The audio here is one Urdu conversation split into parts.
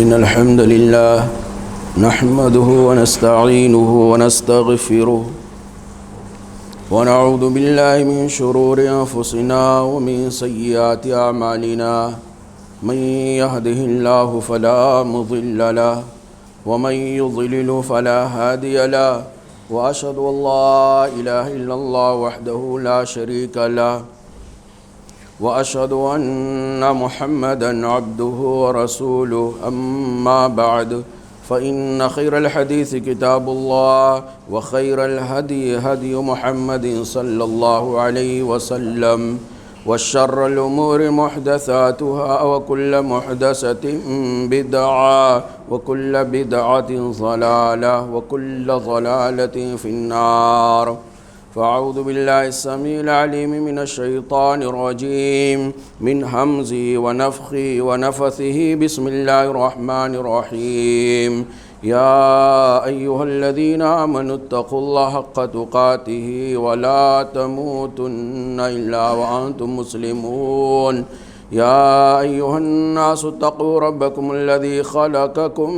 إن الحمد لله نحمده ونستعينه ونستغفره ونعوذ بالله من شرور أنفسنا ومن سيئات أعمالنا من يهده الله فلا مضل له ومن يضلل فلا هادي له وأشهد أن لا إله إلا الله وحده لا شريك له وأشهد أن محمدًا عبده ورسوله أما بعد فإن خير الحديث كتاب الله وخير الهدي هدي محمد صلى الله عليه وسلم وشر الأمور محدثاتها وكل محدثة بدعة وكل بدعة ضلالة وكل ضلالة في النار. فأعوذ بالله السميع العليم من الشيطان الرجيم من همزه ونفخه ونفثه بسم الله الرحمن الرحيم. يا أيها الذين آمنوا اتقوا الله حق تقاته ولا تموتن إلا وأنتم مسلمون. يا أيها الناس اتقوا ربكم الذي خلقكم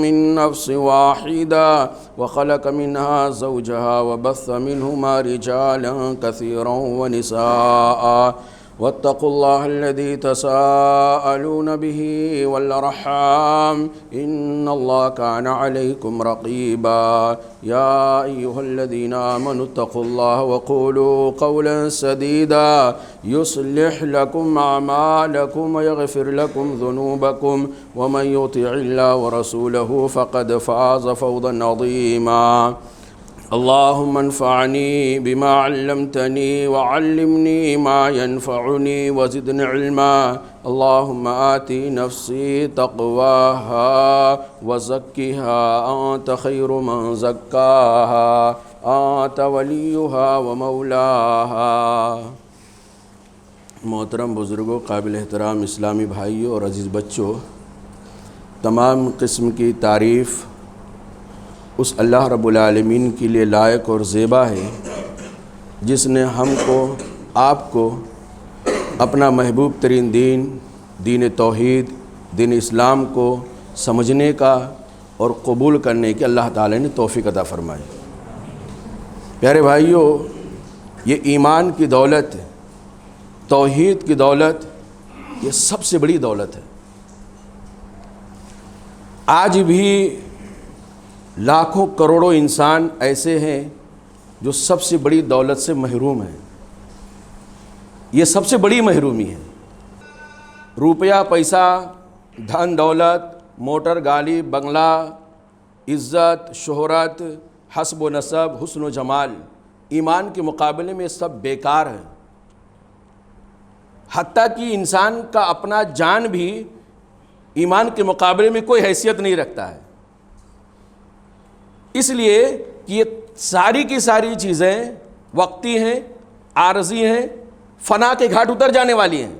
من نفس واحدة وخلق منها زوجها وبث منهما رجالا كثيرا ونساء واتقوا الله الذي تساءلون به والأرحام إن الله كان عليكم رقيبا. يا أيها الذين آمنوا اتقوا الله وقولوا قولا سديدا يصلح لكم أعمالكم ويغفر لكم ذنوبكم ومن يطع الله ورسوله فقد فاز فوزا عظيما. اللهم انفعني بما علمتني وعلمني ما ينفعني وزدني علما. اللهم آتي نفسي تقواها وزكها أنت خير من زكاها أنت وليها ومولاها. محترم بزرگوں، قابل احترام اسلامی بھائیوں اور عزیز بچوں، تمام قسم کی تعریف اس اللہ رب العالمین کے لیے لائق اور زیبا ہے جس نے ہم کو، آپ کو اپنا محبوب ترین دین توحید، دین اسلام کو سمجھنے کا اور قبول کرنے کی اللہ تعالی نے توفیق عطا فرمائی. پیارے بھائیوں، یہ ایمان کی دولت، توحید کی دولت، یہ سب سے بڑی دولت ہے. آج بھی لاکھوں کروڑوں انسان ایسے ہیں جو سب سے بڑی دولت سے محروم ہیں. یہ سب سے بڑی محرومی ہے. روپیہ، پیسہ، دھن دولت، موٹر گاڑی، بنگلہ، عزت، شہرت، حسب و نسب، حسن و جمال، ایمان کے مقابلے میں سب بیکار ہیں. حتیٰ کہ انسان کا اپنا جان بھی ایمان کے مقابلے میں کوئی حیثیت نہیں رکھتا ہے. اس لیے کہ یہ ساری کی ساری چیزیں وقتی ہیں، عارضی ہیں، فنا کے گھاٹ اتر جانے والی ہیں.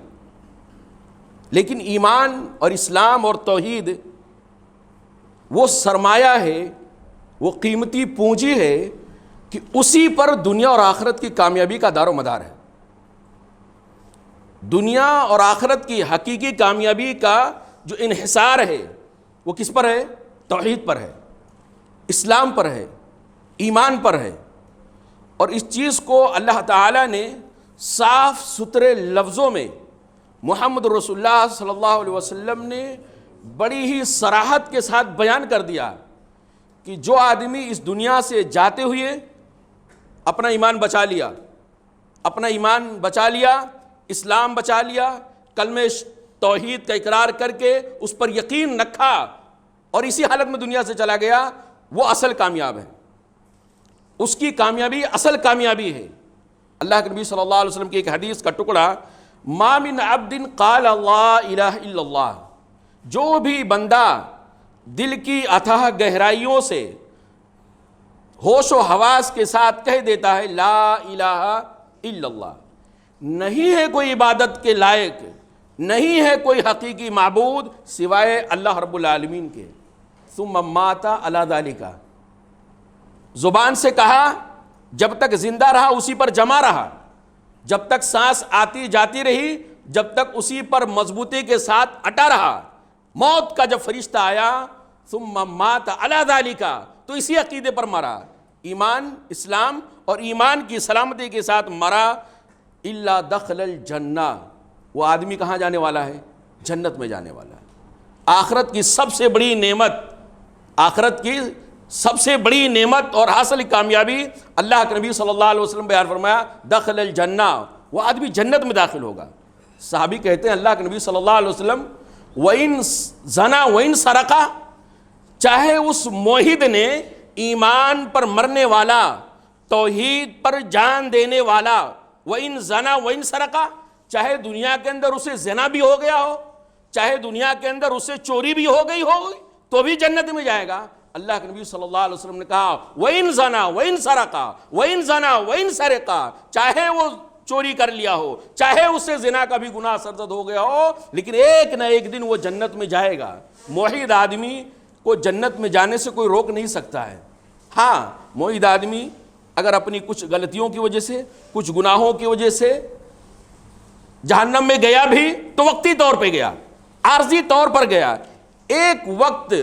لیکن ایمان اور اسلام اور توحید وہ سرمایہ ہے، وہ قیمتی پونجی ہے کہ اسی پر دنیا اور آخرت کی کامیابی کا دار و مدار ہے. دنیا اور آخرت کی حقیقی کامیابی کا جو انحصار ہے وہ کس پر ہے؟ توحید پر ہے، اسلام پر ہے، ایمان پر ہے. اور اس چیز کو اللہ تعالیٰ نے صاف ستھرے لفظوں میں محمد رسول اللہ صلی اللہ علیہ وسلم نے بڑی ہی صراحت کے ساتھ بیان کر دیا کہ جو آدمی اس دنیا سے جاتے ہوئے اپنا ایمان بچا لیا، اپنا ایمان بچا لیا، اسلام بچا لیا، کلمہ توحید کا اقرار کر کے اس پر یقین رکھا اور اسی حالت میں دنیا سے چلا گیا، وہ اصل کامیاب ہے. اس کی کامیابی اصل کامیابی ہے. اللہ کے نبی صلی اللہ علیہ وسلم کی ایک حدیث کا ٹکڑا، ما من عبد قال لا الہ الا اللہ، جو بھی بندہ دل کی اتھاہ گہرائیوں سے ہوش و حواس کے ساتھ کہہ دیتا ہے لا الہ الا اللہ، نہیں ہے کوئی عبادت کے لائق، نہیں ہے کوئی حقیقی معبود سوائے اللہ رب العالمین کے، ثم مات علی ذالک، زبان سے کہا، جب تک زندہ رہا اسی پر جمع رہا، جب تک سانس آتی جاتی رہی جب تک اسی پر مضبوطی کے ساتھ اٹا رہا، موت کا جب فرشتہ آیا ثم مات علی ذالک، تو اسی عقیدے پر مرا، ایمان اسلام اور ایمان کی سلامتی کے ساتھ مرا، الا دخل الجنہ، وہ آدمی کہاں جانے والا ہے؟ جنت میں جانے والا ہے۔ آخرت کی سب سے بڑی نعمت، آخرت کی سب سے بڑی نعمت اور حاصل کامیابی، اللہ کے نبی صلی اللہ علیہ وسلم بیان فرمایا دخل الجنہ، وہ آدمی جنت میں داخل ہوگا۔ صحابی کہتے ہیں اللہ کے نبی صلی اللہ علیہ وسلم وَإِن زنا وَإِن سرقا، چاہے اس موحد نے ایمان پر مرنے والا، توحید پر جان دینے والا، وَإِن زنا وَإِن سرقا، چاہے دنیا کے اندر اسے زنا بھی ہو گیا ہو، چاہے دنیا کے اندر اسے چوری بھی ہو گئی ہو، تو بھی جنت میں جائے گا۔ اللہ کے نبی صلی اللہ علیہ وسلم نے کہا وَإِن زنا وَإِن سرقا، وَإِن زنا وَإِن سرقا، چاہے وہ چوری کر لیا ہو، چاہے اس سے زنا کا بھی گناہ سرزد ہو گیا ہو، لیکن ایک نہ ایک دن وہ جنت میں جائے گا۔ موحد آدمی کو جنت میں جانے سے کوئی روک نہیں سکتا ہے۔ ہاں، موحد آدمی اگر اپنی کچھ غلطیوں کی وجہ سے، کچھ گناہوں کی وجہ سے جہنم میں گیا بھی تو وقتی طور پہ گیا، عارضی طور پر گیا، ایک وقت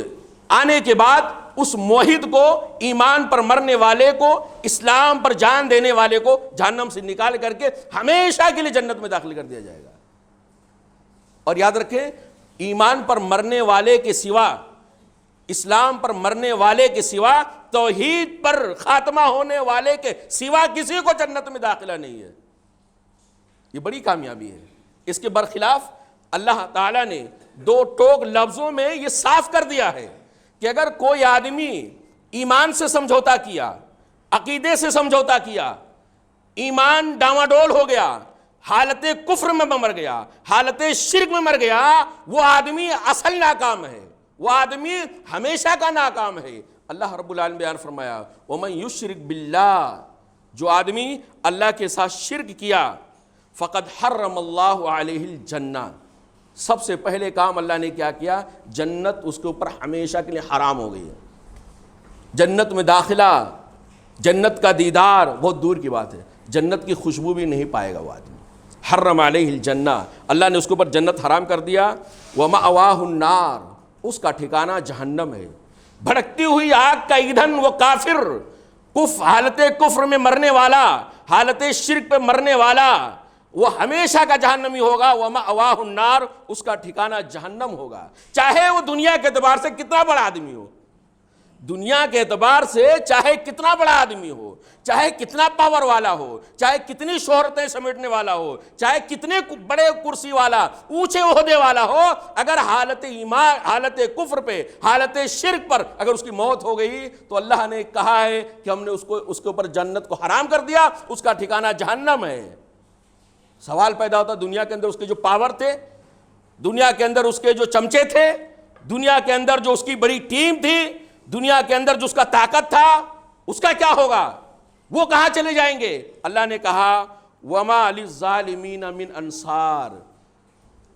آنے کے بعد اس موحد کو، ایمان پر مرنے والے کو، اسلام پر جان دینے والے کو جہنم سے نکال کر کے ہمیشہ کے لیے جنت میں داخل کر دیا جائے گا۔ اور یاد رکھیں، ایمان پر مرنے والے کے سوا، اسلام پر مرنے والے کے سوا، توحید پر خاتمہ ہونے والے کے سوا کسی کو جنت میں داخلہ نہیں ہے۔ یہ بڑی کامیابی ہے۔ اس کے برخلاف اللہ تعالیٰ نے دو ٹوک لفظوں میں یہ صاف کر دیا ہے کہ اگر کوئی آدمی ایمان سے سمجھوتا کیا، عقیدے سے سمجھوتا کیا، ایمان ڈاواڈول ہو گیا، حالت کفر میں مر گیا، حالت شرک میں مر گیا، وہ آدمی اصل ناکام ہے، وہ آدمی ہمیشہ کا ناکام ہے۔ اللہ رب العالمین بیان فرمایا وَمَن يُشْرِكْ بِاللَّهِ، جو آدمی اللہ کے ساتھ شرک کیا، فقد حرم اللہ علیہ الجنہ، سب سے پہلے کام اللہ نے کیا کیا؟ جنت اس کے اوپر ہمیشہ کے لیے حرام ہو گئی ہے۔ جنت میں داخلہ، جنت کا دیدار بہت دور کی بات ہے، جنت کی خوشبو بھی نہیں پائے گا وہ آدمی۔ حرم علیہ الجنہ، اللہ نے اس کے اوپر جنت حرام کر دیا۔ وَمَأْوَاهُ النَّارُ، اس کا ٹھکانہ جہنم ہے، بھڑکتی ہوئی آگ کا ایندھن وہ کافر، حالت کفر میں مرنے والا، حالت شرک پہ مرنے والا، وہ ہمیشہ کا جہنمی ہوگا۔ وَمَأْوَاهُ النَّارُ، اس کا ٹھکانہ جہنم ہوگا، چاہے وہ دنیا کے اعتبار سے کتنا بڑا آدمی ہو، دنیا کے اعتبار سے چاہے کتنا بڑا آدمی ہو، چاہے کتنا پاور والا ہو، چاہے کتنی شہرتیں سمیٹنے والا ہو، چاہے کتنے بڑے کرسی والا، اونچے عہدے والا ہو، اگر حالت ایمان، حالت کفر پہ، حالت شرک پر اگر اس کی موت ہو گئی تو اللہ نے کہا ہے کہ ہم نے اس کے اوپر جنت کو حرام کر دیا، اس کا ٹھکانہ جہنم ہے۔ سوال پیدا ہوتا، دنیا کے اندر اس کے جو پاور تھے، دنیا کے اندر اس کے جو چمچے تھے، دنیا کے اندر جو اس کی بڑی ٹیم تھی، دنیا کے اندر جو اس کا طاقت تھا، اس کا کیا ہوگا؟ وہ کہاں چلے جائیں گے؟ اللہ نے کہا وَمَا لِلظَّالِمِينَ مِنْ أَنصَارٍ،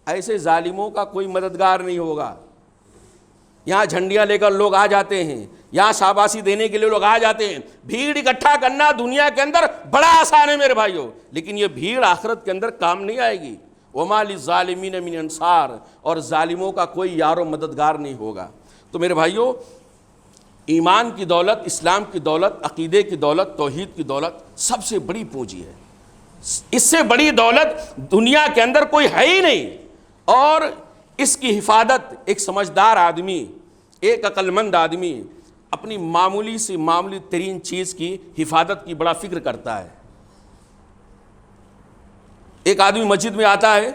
ایسے ظالموں کا کوئی مددگار نہیں ہوگا۔ یہاں جھنڈیاں لے کر لوگ آ جاتے ہیں، یہاں شاباشی دینے کے لیے لوگ آ جاتے ہیں، بھیڑ اکٹھا کرنا دنیا کے اندر بڑا آسان ہے میرے بھائیوں، لیکن یہ بھیڑ آخرت کے اندر کام نہیں آئے گی۔ وَمَا لِلظَّالِمِينَ مِنْ أَنصَارٍ، اور ظالموں کا کوئی یار و مددگار نہیں ہوگا۔ تو میرے بھائیوں، ایمان کی دولت، اسلام کی دولت، عقیدے کی دولت، توحید کی دولت سب سے بڑی پونجی ہے۔ اس سے بڑی دولت دنیا کے اندر کوئی ہے ہی نہیں، اور اس کی حفاظت ایک سمجھدار آدمی، ایک عقل مند آدمی اپنی معمولی سے معمولی ترین چیز کی حفاظت کی بڑا فکر کرتا ہے۔ ایک آدمی مسجد میں آتا ہے،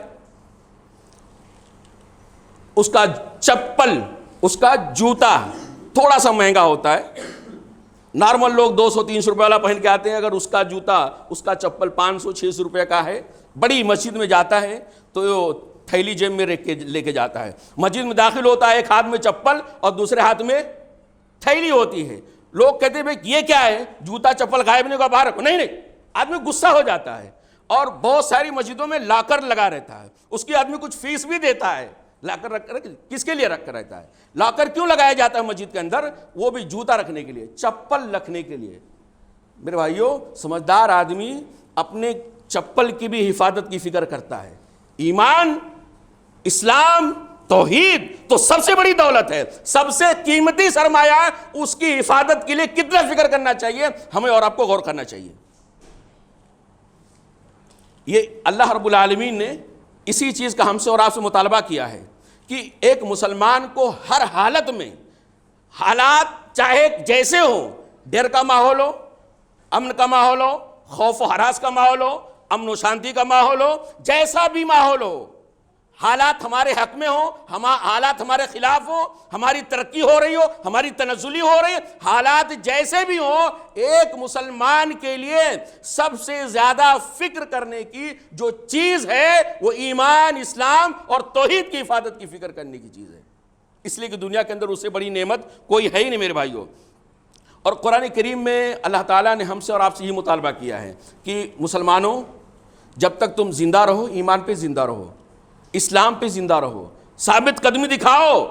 اس کا چپل، اس کا جوتا تھوڑا سا مہنگا ہوتا ہے، نارمل لوگ 200-300 روپے والا پہن کے آتے ہیں، اگر اس کا جوتا، اس کا چپل 500-600 روپے کا ہے، بڑی مسجد میں جاتا ہے تو تھیلی جیب میں لے کے جاتا ہے، مسجد میں داخل ہوتا ہے، ایک ہاتھ میں چپل اور دوسرے ہاتھ میں تھیلی ہوتی ہے۔ لوگ کہتے ہیں بھئی یہ کیا ہے، جوتا چپل غائب نہیں ہوگا، باہر رکھو، نہیں، آدمی غصہ ہو جاتا ہے۔ اور بہت ساری مسجدوں میں لاکر لگا رہتا ہے، اس کی آدمی کچھ فیس بھی دیتا ہے، لاکر رکھ کر کس کے لیے رکھ کر رہتا ہے؟ لاکر کیوں لگایا جاتا ہے مسجد کے اندر؟ وہ بھی جوتا رکھنے کے لیے، چپل رکھنے کے لیے۔ میرے بھائیوں، سمجھدار آدمی اپنے چپل کی بھی حفاظت کی فکر کرتا ہے۔ ایمان، اسلام توحید تو سب سے بڑی دولت ہے، سب سے قیمتی سرمایہ، اس کی حفاظت کے لیے کتنا فکر کرنا چاہیے، ہمیں اور آپ کو غور کرنا چاہیے۔ یہ اللہ رب العالمین نے اسی چیز کا ہم سے اور آپ سے مطالبہ کیا ہے کہ ایک مسلمان کو ہر حالت میں، حالات چاہے جیسے ہوں، ڈر کا ماحول ہو، امن کا ماحول ہو، خوف و ہراس کا ماحول ہو، امن و شانتی کا ماحول ہو، جیسا بھی ماحول ہو، حالات ہمارے حق میں ہوں، حالات ہمارے خلاف ہوں، ہماری ترقی ہو رہی ہو، ہماری تنزلی ہو رہی ہے، حالات جیسے بھی ہوں، ایک مسلمان کے لیے سب سے زیادہ فکر کرنے کی جو چیز ہے وہ ایمان، اسلام اور توحید کی حفاظت کی فکر کرنے کی چیز ہے، اس لیے کہ دنیا کے اندر اس سے بڑی نعمت کوئی ہے ہی نہیں میرے بھائیوں۔ اور قرآن کریم میں اللہ تعالیٰ نے ہم سے اور آپ سے یہ مطالبہ کیا ہے کہ مسلمانوں، جب تک تم زندہ رہو، ایمان پہ زندہ رہو، اسلام پہ زندہ رہو، ثابت قدمی دکھاؤ،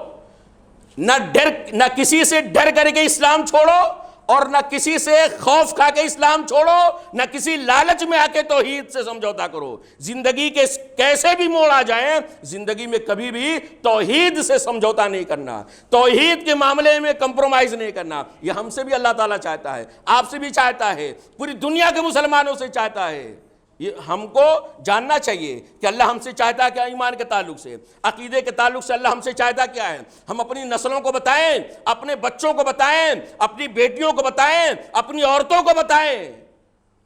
نہ کسی سے ڈر کر کے اسلام چھوڑو، اور نہ کسی سے خوف کھا کے اسلام چھوڑو، نہ کسی لالچ میں آ کے توحید سے سمجھوتا کرو۔ زندگی کے کیسے بھی موڑ آ جائیں، زندگی میں کبھی بھی توحید سے سمجھوتا نہیں کرنا، توحید کے معاملے میں کمپرومائز نہیں کرنا۔ یہ ہم سے بھی اللہ تعالیٰ چاہتا ہے، آپ سے بھی چاہتا ہے، پوری دنیا کے مسلمانوں سے چاہتا ہے۔ یہ ہم کو جاننا چاہیے کہ اللہ ہم سے چاہتا کیا، ایمان کے تعلق سے، عقیدے کے تعلق سے اللہ ہم سے چاہتا کیا ہے۔ ہم اپنی نسلوں کو بتائیں، اپنے بچوں کو بتائیں، اپنی بیٹیوں کو بتائیں، اپنی عورتوں کو بتائیں،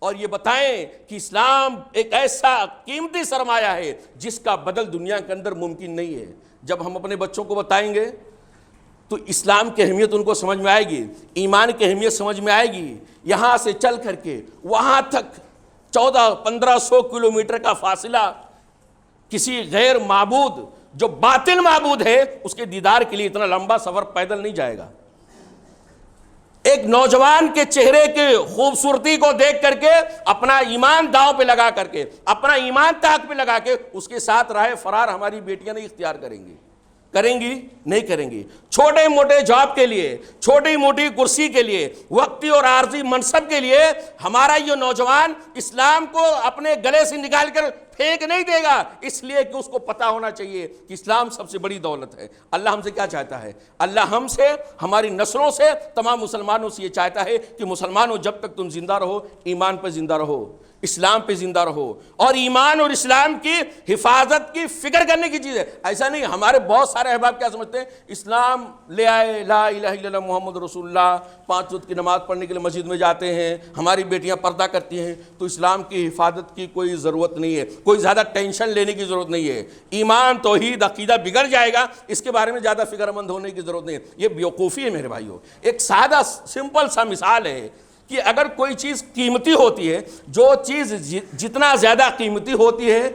اور یہ بتائیں کہ اسلام ایک ایسا قیمتی سرمایہ ہے جس کا بدل دنیا کے اندر ممکن نہیں ہے۔ جب ہم اپنے بچوں کو بتائیں گے تو اسلام کی اہمیت ان کو سمجھ میں آئے گی، ایمان کی اہمیت سمجھ میں آئے گی۔ یہاں سے چل کر کے وہاں تک 1400-1500 کلومیٹر کا فاصلہ کسی غیر معبود جو باطل معبود ہے اس کے دیدار کے لیے اتنا لمبا سفر پیدل نہیں جائے گا۔ ایک نوجوان کے چہرے کی خوبصورتی کو دیکھ کر کے، اپنا ایمان داؤں پہ لگا کر کے، اپنا ایمان طاق پہ لگا کے اس کے ساتھ راہ فرار ہماری بیٹیاں نہیں اختیار کریں گی، کریں گی نہیں کریں گی۔ چھوٹے موٹے جاب کے لیے، چھوٹی موٹی کرسی کے لیے، وقتی اور عارضی منصب کے لیے ہمارا یہ نوجوان اسلام کو اپنے گلے سے نکال کر پھینک نہیں دے گا، اس لیے کہ اس کو پتا ہونا چاہیے کہ اسلام سب سے بڑی دولت ہے۔ اللہ ہم سے کیا چاہتا ہے؟ اللہ ہم سے، ہماری نسلوں سے، تمام مسلمانوں سے یہ چاہتا ہے کہ مسلمانوں جب تک تم زندہ رہو، ایمان پہ زندہ رہو، اسلام پہ زندہ رہو، اور ایمان اور اسلام کی حفاظت کی فکر کرنے کی چیز ہے۔ ایسا نہیں، ہمارے بہت سارے احباب کیا سمجھتے ہیں، اسلام لے آئے، لا الہ الا اللہ محمد رسول اللہ، 5 وقت کی نماز پڑھنے کے لیے مسجد میں جاتے ہیں، ہماری بیٹیاں پردہ کرتی ہیں، تو اسلام کی حفاظت کی کوئی ضرورت نہیں ہے، کوئی زیادہ ٹینشن لینے کی ضرورت نہیں ہے، ایمان توحید عقیدہ بگڑ جائے گا، اس کے بارے میں زیادہ فکر مند ہونے کی ضرورت نہیں ہے۔ یہ بیوقوفی ہے میرے بھائیوں۔ ایک سادہ سمپل سا مثال ہے کہ اگر کوئی چیز قیمتی ہوتی ہے، جو چیز جتنا زیادہ قیمتی ہوتی ہے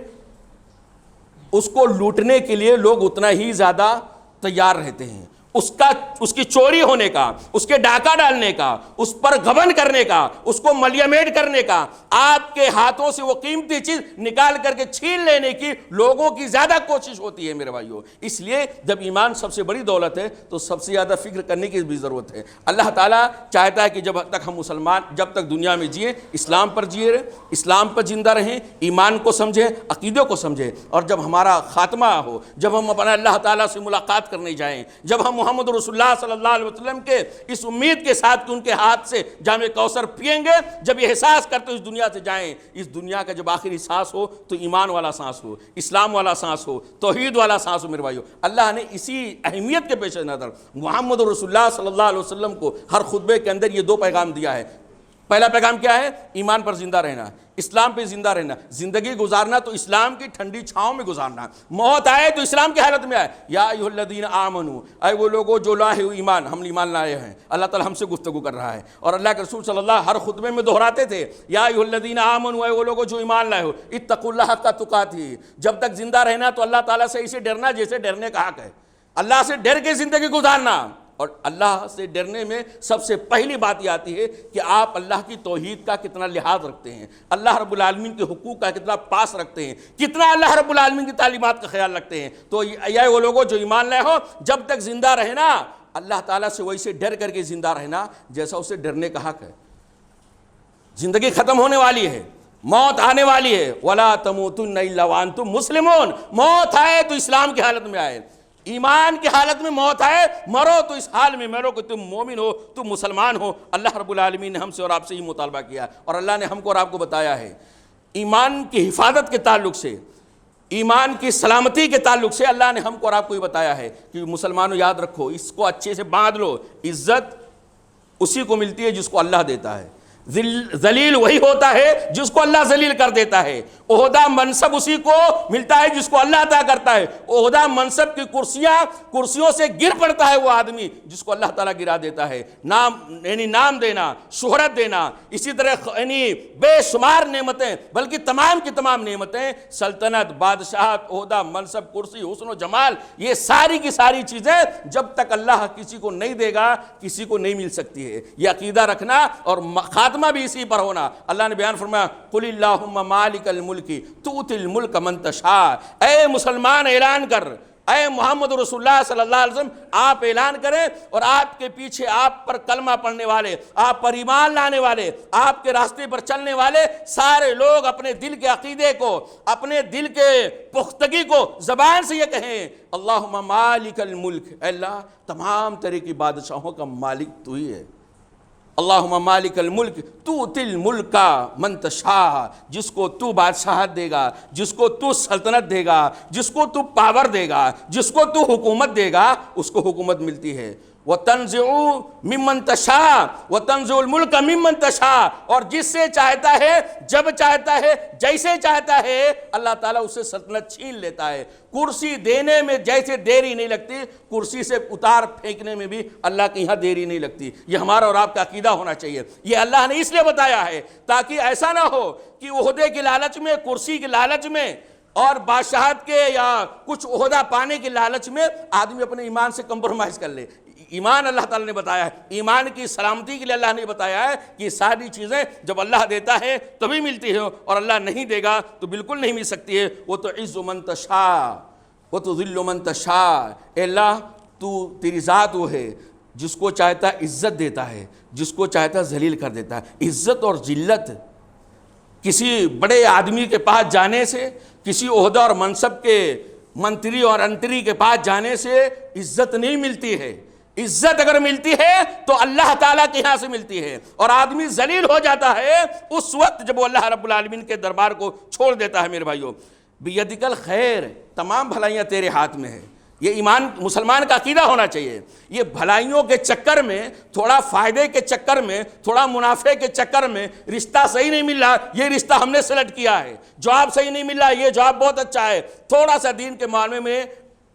اس کو لوٹنے کے لیے لوگ اتنا ہی زیادہ تیار رہتے ہیں۔ اس کی چوری ہونے کا، اس کے ڈاکہ ڈالنے کا، اس پر غبن کرنے کا، اس کو ملیمیٹ کرنے کا، آپ کے ہاتھوں سے وہ قیمتی چیز نکال کر کے چھین لینے کی لوگوں کی زیادہ کوشش ہوتی ہے میرے بھائیوں۔ اس لیے جب ایمان سب سے بڑی دولت ہے تو سب سے زیادہ فکر کرنے کی بھی ضرورت ہے۔ اللہ تعالیٰ چاہتا ہے کہ جب تک ہم مسلمان جب تک دنیا میں جئیں، اسلام پر جیے، اسلام پر زندہ رہیں، ایمان کو سمجھیں، عقیدے کو سمجھیں، اور جب ہمارا خاتمہ ہو، جب ہم اپنا اللہ تعالیٰ سے ملاقات کرنے جائیں، جب ہم محمد رسول اللہ صلی اللہ علیہ وسلم کے اس امید کے ساتھ کہ ان کے ہاتھ سے جام کوثر پئیں گے، جب یہ احساس کرتے اس دنیا سے جائیں، اس دنیا کا جب آخری سانس ہو تو ایمان والا سانس ہو، اسلام والا سانس ہو، توحید والا سانس ہو میرے بھائیو۔ اللہ نے اسی اہمیت کے پیش نظر محمد رسول اللہ صلی اللہ علیہ وسلم کو ہر خطبے کے اندر یہ 2 پیغام دیا ہے۔ پہلا پیغام کیا ہے؟ ایمان پر زندہ رہنا، اسلام پہ زندہ رہنا، زندگی گزارنا تو اسلام کی ٹھنڈی چھاؤں میں گزارنا، موت آئے تو اسلام کی حالت میں آئے۔ یا ایھا الذین آمنو، اے وہ لوگوں جو لائے ہوئے ایمان، ہم ایمان لائے ہیں۔ اللہ تعالیٰ ہم سے گفتگو کر رہا ہے، اور اللہ کے رسول صلی اللہ ہر خطبے میں دہراتے تھے، یا ایھا الذین آمنو، اے وہ لوگوں جو ایمان لائے ہو، اتقوا اللہ حق تقاتہ، جب تک زندہ رہنا تو اللہ تعالیٰ سے اسے ڈرنا جیسے ڈرنے کا حق ہے، اللہ سے ڈر کے زندگی گزارنا۔ اور اللہ سے ڈرنے میں سب سے پہلی بات یہ آتی ہے کہ آپ اللہ کی توحید کا کتنا لحاظ رکھتے ہیں، اللہ رب العالمین کے حقوق کا کتنا پاس رکھتے ہیں، کتنا اللہ رب العالمین کی تعلیمات کا خیال رکھتے ہیں۔ تو یہ وہ لوگوں جو ایمان لائے ہو، جب تک زندہ رہنا اللہ تعالیٰ سے ویسے ڈر کر کے زندہ رہنا جیسا اسے ڈرنے کا حق ہے۔ زندگی ختم ہونے والی ہے، موت آنے والی ہے، وَلَا تَمُوتُنَّ إِلَّا وَأَنْتُمْ مُسْلِمُونَ، موت آئے تو اسلام کی حالت میں آئے۔ ایمان کی حالت میں موت آئے مرو تو اس حال میں مرو کہ تم مومن ہو، تم مسلمان ہو۔ اللہ رب العالمین نے ہم سے اور آپ سے ہی مطالبہ کیا، اور اللہ نے ہم کو اور آپ کو بتایا ہے ایمان کی حفاظت کے تعلق سے، ایمان کی سلامتی کے تعلق سے اللہ نے ہم کو اور آپ کو یہ بتایا ہے کہ مسلمانوں یاد رکھو، اس کو اچھے سے باندھ لو، عزت اسی کو ملتی ہے جس کو اللہ دیتا ہے، ذلیل وہی ہوتا ہے جس کو اللہ ذلیل کر دیتا ہے، عہدہ منصب اسی کو ملتا ہے جس کو اللہ عطا کرتا ہے، عہدہ منصب کی کرسیوں سے گر پڑتا ہے وہ آدمی جس کو اللہ تعالیٰ گرا دیتا ہے، نام دینا، شہرت دینا، اسی طرح بے شمار نعمتیں، بلکہ تمام کی تمام نعمتیں، سلطنت، بادشاہت، عہدہ، منصب، کرسی، حسن و جمال، یہ ساری کی ساری چیزیں جب تک اللہ کسی کو نہیں دے گا کسی کو نہیں مل سکتی ہے۔ یہ عقیدہ رکھنا اور خاتمہ بھی اسی پر ہونا۔ اللہ نے بیان فرمایا قل اللہم مالک الملک تؤتی الملک من تشاء، اے مسلمان اعلان کر، اے محمد رسول اللہ صلی اللہ علیہ وسلم آپ اعلان کریں، اور آپ کے پیچھے آپ پر کلمہ پڑھنے والے، آپ پر ایمان لانے والے، آپ کے راستے پر چلنے والے سارے لوگ اپنے دل کے عقیدے کو، اپنے دل کے پختگی کو زبان سے یہ کہیں اللہم مالک الملک، اے اللہ تمام طرح کی بادشاہوں کا مالک تو ہی ہے، اللہم مالک الملک تؤتی الملک من تشاء، جس کو تو بادشاہت دے گا، جس کو تو سلطنت دے گا، جس کو تو پاور دے گا، جس کو تو حکومت دے گا اس کو حکومت ملتی ہے، وَتَنْزِعُ مِمَّن تَشَاءُ وَتَنْزِعُ الْمُلْكَ مِمَّن تَشَاءُ، اور جس سے چاہتا ہے، جب چاہتا ہے، جیسے چاہتا ہے اللہ تعالیٰ اس سے سلطنت چھین لیتا ہے۔ کرسی دینے میں جیسے دیری نہیں لگتی، کرسی سے اتار پھینکنے میں بھی اللہ کے یہاں دیری نہیں لگتی۔ یہ ہمارا اور آپ کا عقیدہ ہونا چاہیے۔ یہ اللہ نے اس لیے بتایا ہے تاکہ ایسا نہ ہو کہ عہدے کے لالچ میں، کرسی کے لالچ میں اور بادشاہت کے یا کچھ عہدہ پانے کے لالچ میں آدمی اپنے ایمان سے کمپرومائز کر لے۔ ایمان اللہ تعالیٰ نے بتایا ہے، ایمان کی سلامتی کے لیے اللہ نے بتایا ہے کہ ساری چیزیں جب اللہ دیتا ہے تبھی ملتی ہے، اور اللہ نہیں دے گا تو بالکل نہیں مل سکتی ہے۔ وہ تو عز من تشاء وہ تو ذل من تشاء، اے اللہ تو تیری ذات وہ ہے جس کو چاہتا ہے عزت دیتا ہے، جس کو چاہتا ہے ذلیل کر دیتا ہے۔ عزت اور ذلت کسی بڑے آدمی کے پاس جانے سے، کسی عہدہ اور منصب کے منتری اور انتری کے پاس جانے سے عزت نہیں ملتی ہے۔ عزت اگر ملتی ہے تو اللہ تعالیٰ کے یہاں سے ملتی ہے، اور آدمی ذلیل ہو جاتا ہے اس وقت جب وہ اللہ رب العالمین کے دربار کو چھوڑ دیتا ہے۔ میرے بھائیو، بیدک الخیر، تمام بھلائیاں تیرے ہاتھ میں ہیں۔ یہ ایمان مسلمان کا عقیدہ ہونا چاہیے۔ یہ بھلائیوں کے چکر میں، تھوڑا فائدے کے چکر میں، تھوڑا منافع کے چکر میں رشتہ صحیح نہیں مل رہا، یہ رشتہ ہم نے سلیکٹ کیا ہے، جواب صحیح نہیں مل رہا، یہ جواب بہت اچھا ہے، تھوڑا سا دین کے معاملے میں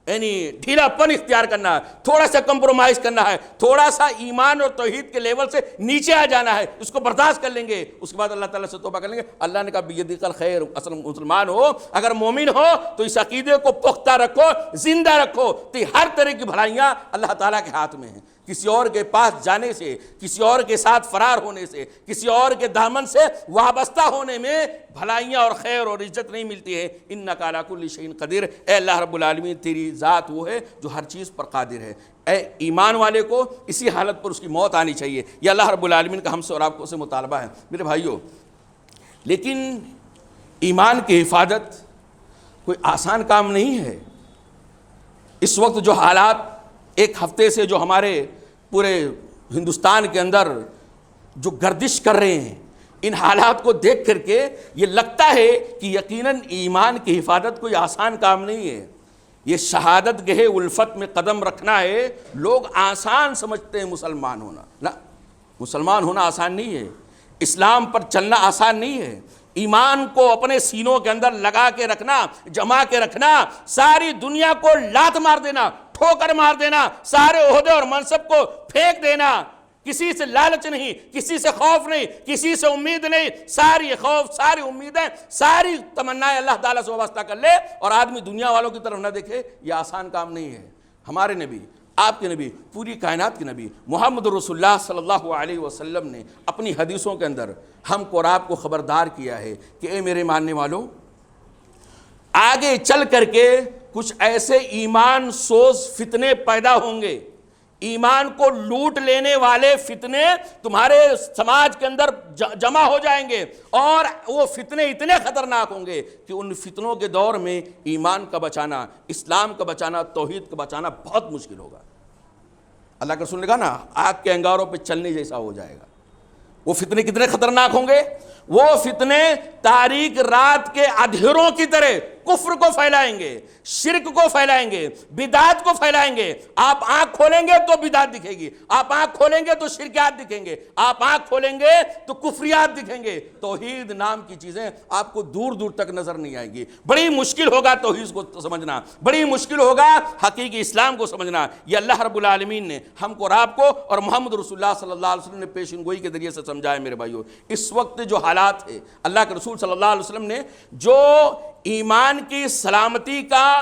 یعنی ڈھیلا پن اختیار کرنا ہے، تھوڑا سا کمپرومائز کرنا ہے، تھوڑا سا ایمان اور توحید کے لیول سے نیچے آ جانا ہے، اس کو برداشت کر لیں گے، اس کے بعد اللہ تعالیٰ سے توبہ کر لیں گے۔ اللہ نے کہا بیدک الخیر، اصل مسلمان ہو، اگر مومن ہو تو اس عقیدے کو پختہ رکھو، زندہ رکھو، تو ہر طرح کی بھلائیاں اللہ تعالیٰ کے ہاتھ میں ہیں۔ کسی اور کے پاس جانے سے، کسی اور کے ساتھ فرار ہونے سے، کسی اور کے دامن سے وابستہ ہونے میں بھلائیاں اور خیر اور عزت نہیں ملتی ہے۔ انک علی کل شیء قدیر، اے اللہ رب العالمین تیری ذات وہ ہے جو ہر چیز پر قادر ہے۔ اے ایمان والے کو اسی حالت پر اس کی موت آنی چاہیے، یہ اللہ رب العالمین کا ہم سے اور آپ کو سے مطالبہ ہے میرے بھائیوں۔ لیکن ایمان کی حفاظت کوئی آسان کام نہیں ہے۔ اس وقت جو حالات ایک ہفتے سے جو ہمارے پورے ہندوستان کے اندر جو گردش کر رہے ہیں، ان حالات کو دیکھ کر کے یہ لگتا ہے کہ یقیناً ایمان کی حفاظت کوئی آسان کام نہیں ہے۔ یہ شہادت گہ الفت میں قدم رکھنا ہے، لوگ آسان سمجھتے ہیں مسلمان ہونا، نہ، مسلمان ہونا آسان نہیں ہے، اسلام پر چلنا آسان نہیں ہے۔ ایمان کو اپنے سینوں کے اندر لگا کے رکھنا، جما کے رکھنا، ساری دنیا کو لات مار دینا، ٹھوکر مار دینا، سارے عہدے اور منصب کو پھینک دینا، کسی سے لالچ نہیں، کسی سے خوف نہیں، کسی سے امید نہیں، ساری خوف، ساری امیدیں، ساری تمنائیں اللہ تعالیٰ سے وابستہ کر لے اور آدمی دنیا والوں کی طرف نہ دیکھے، یہ آسان کام نہیں ہے۔ ہمارے نبی، آپ کے نبی، پوری کائنات کے نبی محمد رسول اللہ صلی اللہ علیہ وسلم نے اپنی حدیثوں کے اندر ہم کو اور آپ کو خبردار کیا ہے کہ اے میرے ماننے والوں، آگے چل کر کے کچھ ایسے ایمان سوز فتنے پیدا ہوں گے، ایمان کو لوٹ لینے والے فتنے تمہارے سماج کے اندر جمع ہو جائیں گے، اور وہ فتنے اتنے خطرناک ہوں گے کہ ان فتنوں کے دور میں ایمان کا بچانا، اسلام کا بچانا، توحید کا بچانا بہت مشکل ہوگا۔ اللہ کا رسول نے کہا نا، آگ کے انگاروں پہ چلنے جیسا ہو جائے گا۔ وہ فتنے کتنے خطرناک ہوں گے؟ وہ فتنے تاریک رات کے اندھیروں کی طرح کفر کو پھیلائیں گے، شرک کو پھیلائیں گے، بدعت کو پھیلائیں گے۔ آپ آنکھ کھولیں گے تو بدعت دکھے گی، آپ آنکھ کھولیں گے تو شرکیات دکھیں گے، آپ آنکھ کھولیں گے تو کفریات دکھیں گے۔ توحید نام کی چیزیں آپ کو دور دور تک نظر نہیں آئیں گی۔ بڑی مشکل ہوگا توحید کو سمجھنا، بڑی مشکل ہوگا حقیقی اسلام کو سمجھنا۔ یہ اللہ رب العالمین نے ہم کو اور آپ کو اور محمد رسول اللہ صلی اللہ علیہ وسلم نے پیشن گوئی کے ذریعے سے سمجھایا۔ میرے بھائیو، اس وقت جو حالات ہے، اللہ کے رسول صلی اللہ علیہ وسلم نے جو ایمان کی سلامتی کا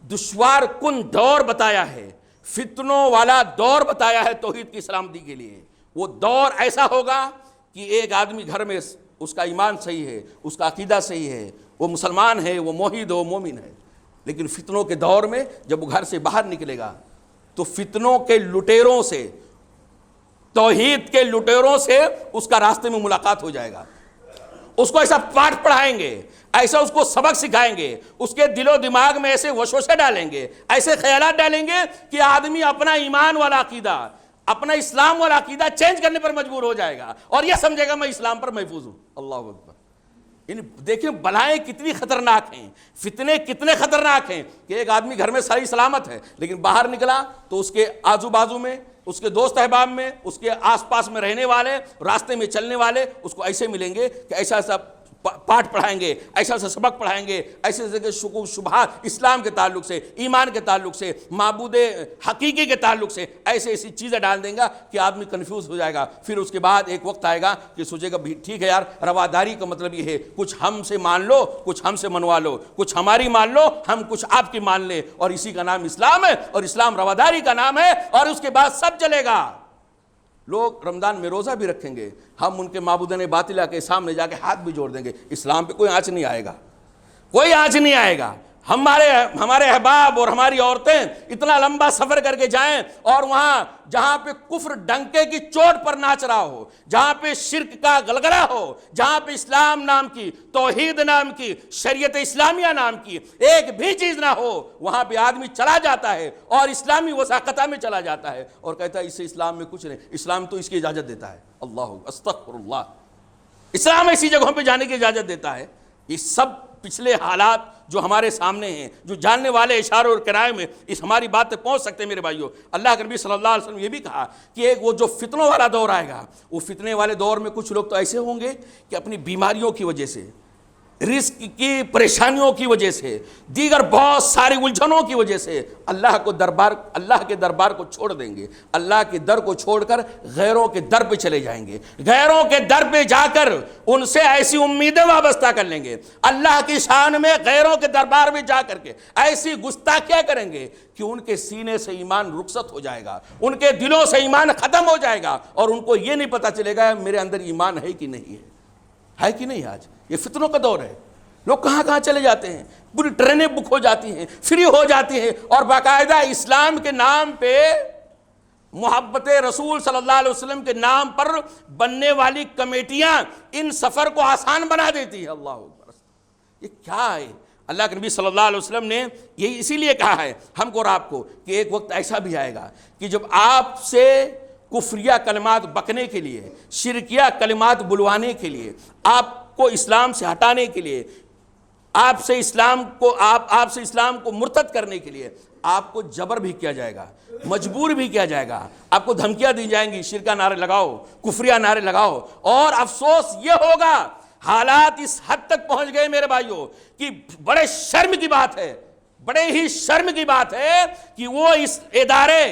دشوار کن دور بتایا ہے، فتنوں والا دور بتایا ہے توحید کی سلامتی کے لیے، وہ دور ایسا ہوگا کہ ایک آدمی گھر میں اس کا ایمان صحیح ہے، اس کا عقیدہ صحیح ہے، وہ مسلمان ہے، وہ موحد ہو، مومن ہے، لیکن فتنوں کے دور میں جب وہ گھر سے باہر نکلے گا تو فتنوں کے لٹیروں سے، توحید کے لٹیروں سے اس کا راستے میں ملاقات ہو جائے گا۔ اس کو ایسا پاٹھ پڑھائیں گے، ایسا اس کو سبق سکھائیں گے، اس کے دل و دماغ میں ایسے وسوسے ڈالیں گے، ایسے خیالات ڈالیں گے کہ آدمی اپنا ایمان والا عقیدہ، اپنا اسلام والا عقیدہ چینج کرنے پر مجبور ہو جائے گا اور یہ سمجھے گا میں اسلام پر محفوظ ہوں۔ اللہ اکبر۔ یعنی دیکھیں بلائیں کتنی خطرناک ہیں، فتنے کتنے خطرناک ہیں کہ ایک آدمی گھر میں صحیح سلامت ہے لیکن باہر نکلا تو اس کے آزو بازو میں، اس کے دوست احباب میں، اس کے آس پاس میں رہنے والے، راستے میں چلنے والے اس کو ایسے ملیں گے کہ ایسا ایسا پاٹھ پڑھائیں گے، ایسا ایسا سبق پڑھائیں گے، ایسے ایسے شکوک شبہات اسلام کے تعلق سے، ایمان کے تعلق سے، معبود حقیقی کے تعلق سے ایسے ایسی چیزیں ڈال دیں گا کہ آدمی کنفیوز ہو جائے گا۔ پھر اس کے بعد ایک وقت آئے گا کہ سوچے گا ٹھیک ہے یار، رواداری کا مطلب یہ ہے کچھ ہم سے مان لو، کچھ ہم سے منوا لو، کچھ ہماری مان لو، ہم کچھ آپ کی مان لیں، اور اسی کا نام اسلام ہے، اور اسلام رواداری کا نام ہے، اور اس کے بعد سب چلے گا۔ لوگ رمضان میں روزہ بھی رکھیں گے، ہم ان کے معبودان باطلہ کے سامنے جا کے ہاتھ بھی جوڑ دیں گے، اسلام پہ کوئی آنچ نہیں آئے گا، کوئی آنچ نہیں آئے گا۔ ہمارے احباب اور ہماری عورتیں اتنا لمبا سفر کر کے جائیں اور وہاں جہاں پہ کفر ڈنکے کی چوٹ پر ناچ رہا ہو، جہاں پہ شرک کا غلغلہ ہو، جہاں پہ اسلام نام کی، توحید نام کی، شریعت اسلامیہ نام کی ایک بھی چیز نہ ہو، وہاں پہ آدمی چلا جاتا ہے اور اسلامی وثاقتہ میں چلا جاتا ہے اور کہتا ہے اس سے اسلام میں کچھ نہیں، اسلام تو اس کی اجازت دیتا ہے۔ اللہ استغفر اللہ، اسلام ایسی جگہوں پہ جانے کی اجازت دیتا ہے۔ یہ سب پچھلے حالات جو ہمارے سامنے ہیں، جو جاننے والے اشاروں اور کرائے میں اس ہماری بات تک پہنچ سکتے ہیں۔ میرے بھائیوں، اللہ کے نبی صلی اللہ علیہ وسلم یہ بھی کہا کہ ایک وہ جو فتنوں والا دور آئے گا، وہ فتنے والے دور میں کچھ لوگ تو ایسے ہوں گے کہ اپنی بیماریوں کی وجہ سے، رزق کی پریشانیوں کی وجہ سے، دیگر بہت ساری الجھنوں کی وجہ سے اللہ کے دربار کو چھوڑ دیں گے، اللہ کے در کو چھوڑ کر غیروں کے در پہ چلے جائیں گے، غیروں کے در پہ جا کر ان سے ایسی امیدیں وابستہ کر لیں گے، اللہ کی شان میں غیروں کے دربار میں جا کر کے ایسی گستاخیاں کریں گے کہ ان کے سینے سے ایمان رخصت ہو جائے گا، ان کے دلوں سے ایمان ختم ہو جائے گا، اور ان کو یہ نہیں پتا چلے گا میرے اندر ایمان ہے کہ نہیں ہے کہ نہیں۔ آج یہ فتنوں کا دور ہے، لوگ کہاں کہاں چلے جاتے ہیں، پوری ٹرینیں بک ہو جاتی ہیں، فری ہو جاتی ہیں، اور باقاعدہ اسلام کے نام پہ، محبت رسول صلی اللہ علیہ وسلم کے نام پر بننے والی کمیٹیاں ان سفر کو آسان بنا دیتی ہیں۔ اللہ اکبر، یہ کیا ہے؟ اللہ کے نبی صلی اللہ علیہ وسلم نے یہ اسی لیے کہا ہے ہم کو اور آپ کو کہ ایک وقت ایسا بھی آئے گا کہ جب آپ سے کفریہ کلمات بکنے کے لیے، شرکیہ کلمات بلوانے کے لیے، آپ کو اسلام سے ہٹانے کے لیے، آپ سے اسلام کو مرتد کرنے کے لیے آپ کو جبر بھی کیا جائے گا، مجبور بھی کیا جائے گا، آپ کو دھمکیاں دی جائیں گی، شرکہ نعرے لگاؤ، کفریہ نعرے لگاؤ، اور افسوس یہ ہوگا، حالات اس حد تک پہنچ گئے میرے بھائیوں کہ بڑے شرم کی بات ہے، بڑے ہی شرم کی بات ہے کہ وہ اس ادارے،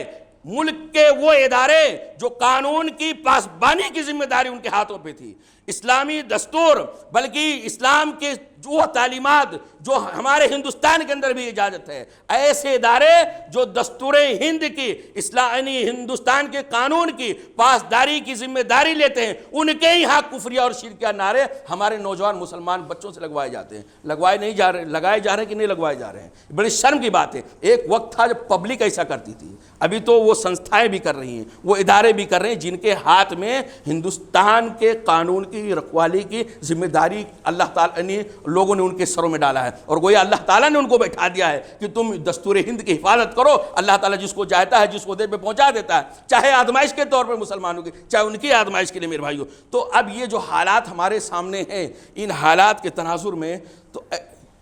ملک کے وہ ادارے جو قانون کی پاسبانی کی ذمہ داری ان کے ہاتھوں پہ تھی، اسلامی دستور بلکہ اسلام کے وہ تعلیمات جو ہمارے ہندوستان کے اندر بھی اجازت ہے، ایسے ادارے جو دستور ہند کی اسلامی ہندوستان کے قانون کی پاسداری کی ذمہ داری لیتے ہیں، ان کے ہی ہاں کفریہ اور شرکیہ نعرے ہمارے نوجوان مسلمان بچوں سے لگوائے جاتے ہیں، لگائے جا رہے ہیں کہ نہیں لگوائے جا رہے ہیں۔ بڑی شرم کی بات ہے، ایک وقت تھا جب پبلک ایسا کرتی تھی، ابھی تو وہ سنستھائیں بھی کر رہی ہیں، وہ ادارے بھی کر رہے ہیں جن کے ہاتھ میں ہندوستان کے قانون کی رکھوالی کی ذمہ داری اللہ تعالیٰ نے لوگوں نے ان کے سروں میں ڈالا ہے، اور گویا اللہ تعالیٰ نے ان کو بیٹھا دیا ہے کہ تم دستور ہند کی حفاظت کرو۔ اللہ تعالیٰ جس کو چاہتا ہے جس کو دے پہ پہنچا دیتا ہے، چاہے آزمائش کے طور پر مسلمانوں کی، چاہے ان کی آزمائش کے لیے میرے بھائیوں۔ تو اب یہ جو حالات ہمارے سامنے ہیں، ان حالات کے تناظر میں تو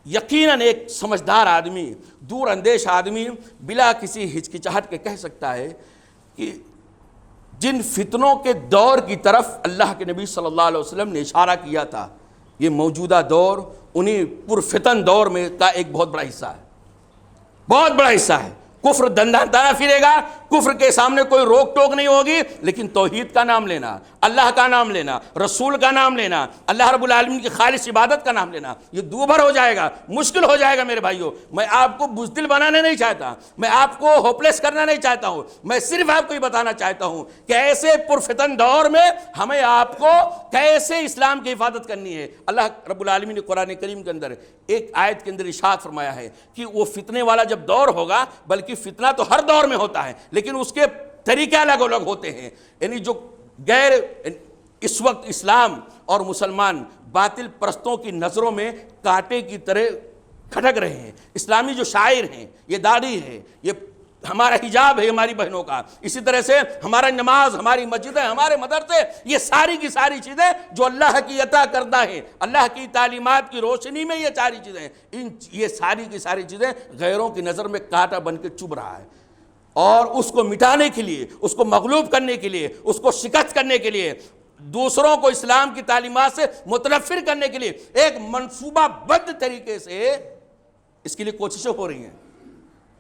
یقیناً ایک سمجھدار آدمی، دور اندیش آدمی بلا کسی ہچکچاہٹ کے کہہ سکتا ہے کہ جن فتنوں کے دور کی طرف اللہ کے نبی صلی اللہ علیہ وسلم نے اشارہ کیا تھا، یہ موجودہ دور انہی پرفتن دور میں کا ایک بہت بڑا حصہ ہے، بہت بڑا حصہ ہے۔ کفر دندانا پھرے گا، کفر کے سامنے کوئی روک ٹوک نہیں ہوگی، لیکن توحید کا نام لینا، اللہ کا نام لینا، رسول کا نام لینا، اللہ رب العالمین کی خالص عبادت کا نام لینا، یہ دوبھر ہو جائے گا، مشکل ہو جائے گا میرے بھائیوں۔ میں آپ کو بزدل بنانے نہیں چاہتا، میں آپ کو ہوپلیس کرنا نہیں چاہتا ہوں، میں صرف آپ کو یہ بتانا چاہتا ہوں کہ ایسے پرفتن دور میں ہمیں آپ کو کیسے اسلام کی حفاظت کرنی ہے۔ اللہ رب العالمین نے قرآن کریم کے اندر ایک آیت کے اندر ارشاد فرمایا ہے کہ وہ فتنے والا جب دور ہوگا، بلکہ فتنہ تو ہر دور میں ہوتا ہے لیکن اس کے طریقے الگ الگ ہوتے ہیں، یعنی جو غیر اس وقت اسلام اور مسلمان باطل پرستوں کی نظروں میں کانٹے کی طرح کھٹک رہے ہیں۔ اسلامی جو شاعر ہیں، یہ داڑھی ہے، یہ ہمارا حجاب ہے ہماری بہنوں کا، اسی طرح سے ہمارا نماز، ہماری مسجدیں، ہمارے مدرسے، یہ ساری کی ساری چیزیں جو اللہ کی عطا کردہ ہیں، اللہ کی تعلیمات کی روشنی میں یہ ساری چیزیں، یہ ساری کی ساری چیزیں غیروں کی نظر میں کانٹا بن کے چبھ رہا ہے، اور اس کو مٹانے کے لیے، اس کو مغلوب کرنے کے لیے، اس کو شکست کرنے کے لیے، دوسروں کو اسلام کی تعلیمات سے متنفر کرنے کے لیے ایک منصوبہ بند طریقے سے اس کے لیے کوششیں ہو رہی ہیں۔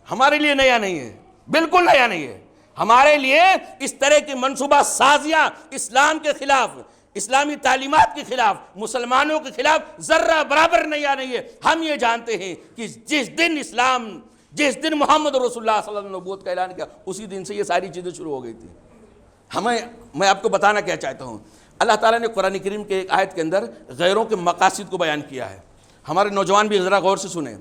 ہمارے لیے نیا نہیں ہے، بالکل نیا نہیں ہے، ہمارے لیے اس طرح کی منصوبہ سازیاں اسلام کے خلاف، اسلامی تعلیمات کے خلاف، مسلمانوں کے خلاف ذرہ برابر نیا نہیں ہے۔ ہم یہ جانتے ہیں کہ جس دن محمد رسول اللہ صلی اللہ علیہ وسلم نے نبوت کا اعلان کیا، اسی دن سے یہ ساری چیزیں شروع ہو گئی تھی۔ میں آپ کو بتانا کیا چاہتا ہوں، اللہ تعالیٰ نے قرآن کریم کے ایک آیت کے اندر غیروں کے مقاصد کو بیان کیا ہے۔ ہمارے نوجوان بھی ذرا غور سے سنیں،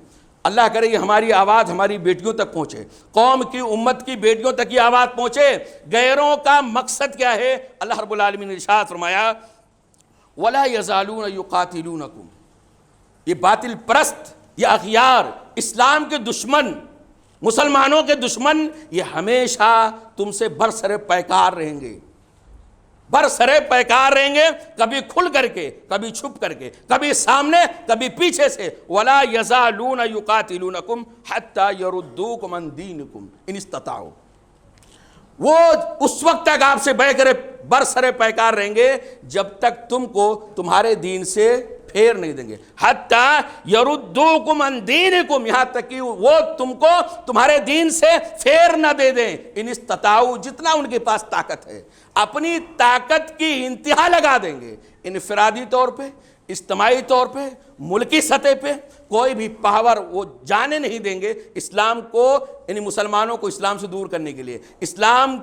اللہ کرے یہ ہماری آواز ہماری بیٹیوں تک پہنچے، قوم کی امت کی بیٹیوں تک یہ آواز پہنچے۔ غیروں کا مقصد کیا ہے؟ اللہ رب العالمین نے ارشاد فرمایا وَلَا يَزَالُونَ يُقَاتِلُونَكُمْ، یہ باطل پرست، یہ اغیار، اسلام کے دشمن، مسلمانوں کے دشمن، یہ ہمیشہ تم سے برسر پیکار رہیں گے، برسرے پیکار رہیں گے، کبھی کھل کر کے، کبھی چھپ کر کے، کبھی سامنے کبھی پیچھے سے۔ وَلَا يَزَالُونَ يُقَاتِلُونَكُمْ حَتَّى يَرُدُّوكُمْ عَنْ دِينِكُمْ إِنِ اسْتَطَاعُوا، وہ اس وقت تک آپ سے برسرے پیکار رہیں گے جب تک تم کو تمہارے دین سے پھیر نہیں دیں گے۔ حَتَّى يَرُدُّوكُمْ عَنْ دِينِكُمْ، یہاں تک کہ وہ تم کو تمہارے دین سے پھیر نہ دے دیں۔ إِنِ اسْتَطَاعُوا، جتنا ان کے پاس طاقت ہے، اپنی طاقت کی انتہا لگا دیں گے، انفرادی طور پہ، اجتماعی طور پہ، ملکی سطح پہ کوئی بھی پاور وہ جانے نہیں دیں گے اسلام کو، یعنی مسلمانوں کو اسلام سے دور کرنے کے لیے، اسلام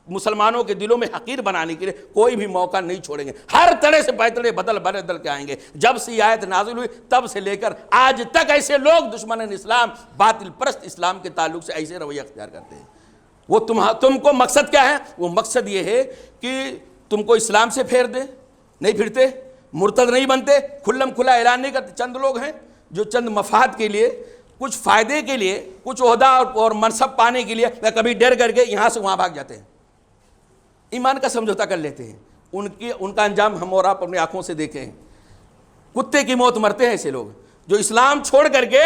مسلمانوں کے دلوں میں حقیر بنانے کے لیے کوئی بھی موقع نہیں چھوڑیں گے۔ ہر طرح سے پیتڑے بدل کے آئیں گے۔ جب سے یہ آیت نازل ہوئی تب سے لے کر آج تک ایسے لوگ دشمن اسلام، باطل پرست اسلام کے تعلق سے ایسے رویہ اختیار کرتے ہیں۔ وہ تم کو مقصد کیا ہے؟ وہ مقصد یہ ہے کہ تم کو اسلام سے پھیر دے، نہیں پھرتے، مرتد نہیں بنتے، کھلم کھلا اعلان نہیں کرتے۔ چند لوگ ہیں جو چند مفاد کے لیے، کچھ فائدے کے لیے، کچھ عہدہ اور منصب پانے کے لیے یا کبھی ڈر کر کے یہاں سے وہاں بھاگ جاتے ہیں، ایمان کا سمجھوتا کر لیتے ہیں۔ ان کا انجام ہم اور آپ اپنی آنکھوں سے دیکھیں ہیں، کتے کی موت مرتے ہیں ایسے لوگ جو اسلام چھوڑ کر کے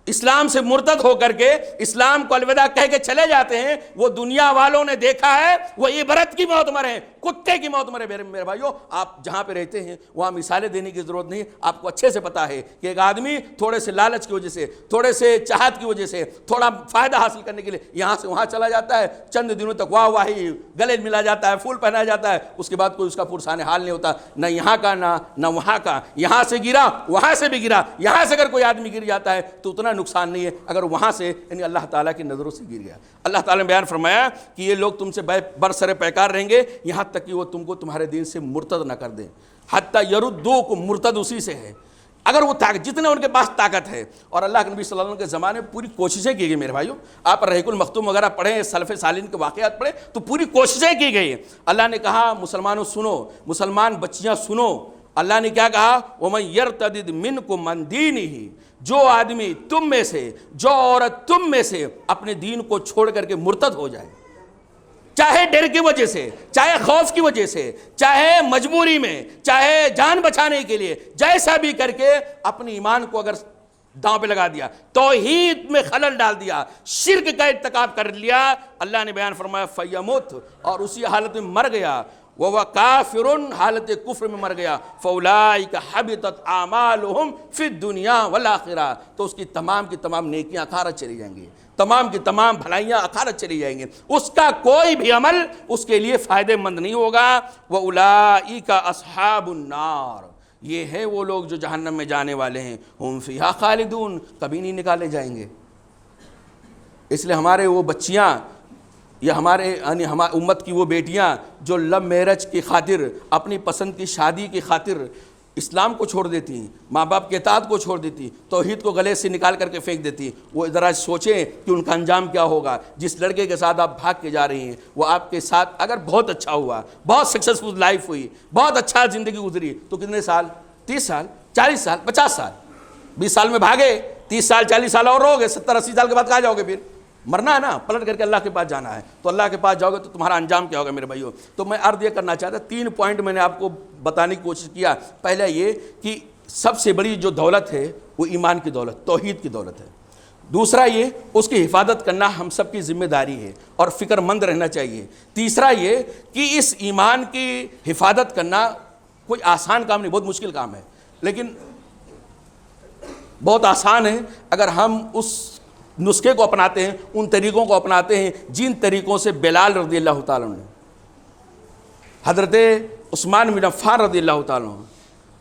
اسلام سے مرتد ہو کر کے اسلام کو الوداع کہہ کے چلے جاتے ہیں، وہ دنیا والوں نے دیکھا ہے وہ عبرت کی موت مرے ہیں، کتے کی موت مرے۔ میرے بھائیو، آپ جہاں پہ رہتے ہیں وہاں مثالیں دینے کی ضرورت نہیں، آپ کو اچھے سے پتا ہے کہ ایک آدمی تھوڑے سے لالچ کی وجہ سے، تھوڑے سے چاہت کی وجہ سے، تھوڑا فائدہ حاصل کرنے کے لیے یہاں سے وہاں چلا جاتا ہے، چند دنوں تک واہ واہی گلے ملا جاتا ہے، پھول پہنایا جاتا ہے، اس کے بعد کوئی اس کا پرسان حال نہیں ہوتا، نہ یہاں کا نہ وہاں کا، یہاں سے گرا وہاں سے بھی گرا، یہاں سے اگر کوئی آدمی گر جاتا ہے تو اتنا نقصان نہیں ہے اگر وہاں سے یعنی اللہ تعالیٰ کی نظروں سے گر گیا۔ اللہ تعالیٰ نے بیان فرمایا کہ یہ لوگ تم سے برسر پیکار رہیں گے یہاں تک کہ وہ تم کو تمہارے دین سے مرتد نہ کر دیں، حتیٰ یردوکم، مرتد اسی سے ہے، اگر وہ طاقت جتنے ان کے پاس طاقت ہے۔ اور اللہ کے نبی صلی اللہ علیہ وسلم کے زمانے میں پوری کوششیں کی گئی میرے بھائیوں، آپ رحیق المختوم وغیرہ پڑھیں، سلف صالحین کے واقعات پڑھیں تو پوری کوششیں کی گئی۔ اللہ نے کہا مسلمانوں سنو، مسلمان بچیاں سنو، اللہ نے کیا کہا، وَمَن يَرْتَدِدْ مِنْكُمْ عَنْ دِينِهِ، جو آدمی تم میں سے، جو عورت تم میں سے اپنے دین کو چھوڑ کر کے مرتد ہو جائے، چاہے ڈر کی وجہ سے، چاہے خوف کی وجہ سے، چاہے مجبوری میں، چاہے جان بچانے کے لیے، جیسا بھی کر کے اپنے ایمان کو اگر داؤں پہ لگا دیا، توحید میں خلل ڈال دیا، شرک کا ارتکاب کر لیا، اللہ نے بیان فرمایا فَيَمُتْ، اور اسی حالت میں مر گیا، وَهُوَ كَافِرٌ، حالت کفر میں مر گیا، فَأُولَٰئِكَ حَبِطَتْ أَعْمَالُهُمْ فِي الدُّنْيَا وَالْآخِرَةِ، تو اس کی تمام کی تمام نیکیاں اخارت چلی جائیں گی، تمام کی تمام بھلائیاں اخارت چلی جائیں گی، اس کا کوئی بھی عمل اس کے لیے فائدہ مند نہیں ہوگا۔ وَأُولَٰئِكَ أَصْحَابُ النَّارِ، یہ ہے وہ لوگ جو جہنم میں جانے والے ہیں، ہم فیہا خالدون، کبھی نہیں نکالے جائیں گے۔ اس لیے ہمارے وہ بچیاں یا ہمارے یعنی ہماری امت کی وہ بیٹیاں جو لو میرج کی خاطر، اپنی پسند کی شادی کی خاطر اسلام کو چھوڑ دیتی ہیں، ماں باپ کے اطاعت کو چھوڑ دیتی، توحید کو گلے سے نکال کر کے پھینک دیتی، وہ ذرا سوچیں کہ ان کا انجام کیا ہوگا۔ جس لڑکے کے ساتھ آپ بھاگ کے جا رہی ہیں وہ آپ کے ساتھ اگر بہت اچھا ہوا، بہت سکسیسفل لائف ہوئی، بہت اچھا زندگی گزری، تو کتنے سال، 30 سال، 40 سال، 50 سال، 20 سال میں بھاگے، 30 سال 40 سال اور رہو گے، 70 80 سال کے بعد کہاں جاؤ گے؟ پھر مرنا ہے نا، پلٹ کر کے اللہ کے پاس جانا ہے، تو اللہ کے پاس جاؤ گے تو تمہارا انجام کیا ہوگا میرے بھائیوں۔ تو میں عرض یہ کرنا چاہتا 3 پوائنٹ میں نے آپ کو بتانے کی کوشش کیا۔ پہلا یہ کہ سب سے بڑی جو دولت ہے وہ ایمان کی دولت، توحید کی دولت ہے۔ دوسرا یہ اس کی حفاظت کرنا ہم سب کی ذمہ داری ہے اور فکر مند رہنا چاہیے۔ تیسرا یہ کہ اس ایمان کی حفاظت کرنا کوئی آسان کام نہیں، بہت مشکل کام ہے، لیکن بہت آسان ہے اگر ہم اس نسخے کو اپناتے ہیں، ان طریقوں کو اپناتے ہیں جن طریقوں سے بلال رضی اللہ تعالیٰ عنہ، حضرت عثمان بن عفان رضی اللہ تعالیٰ عنہ،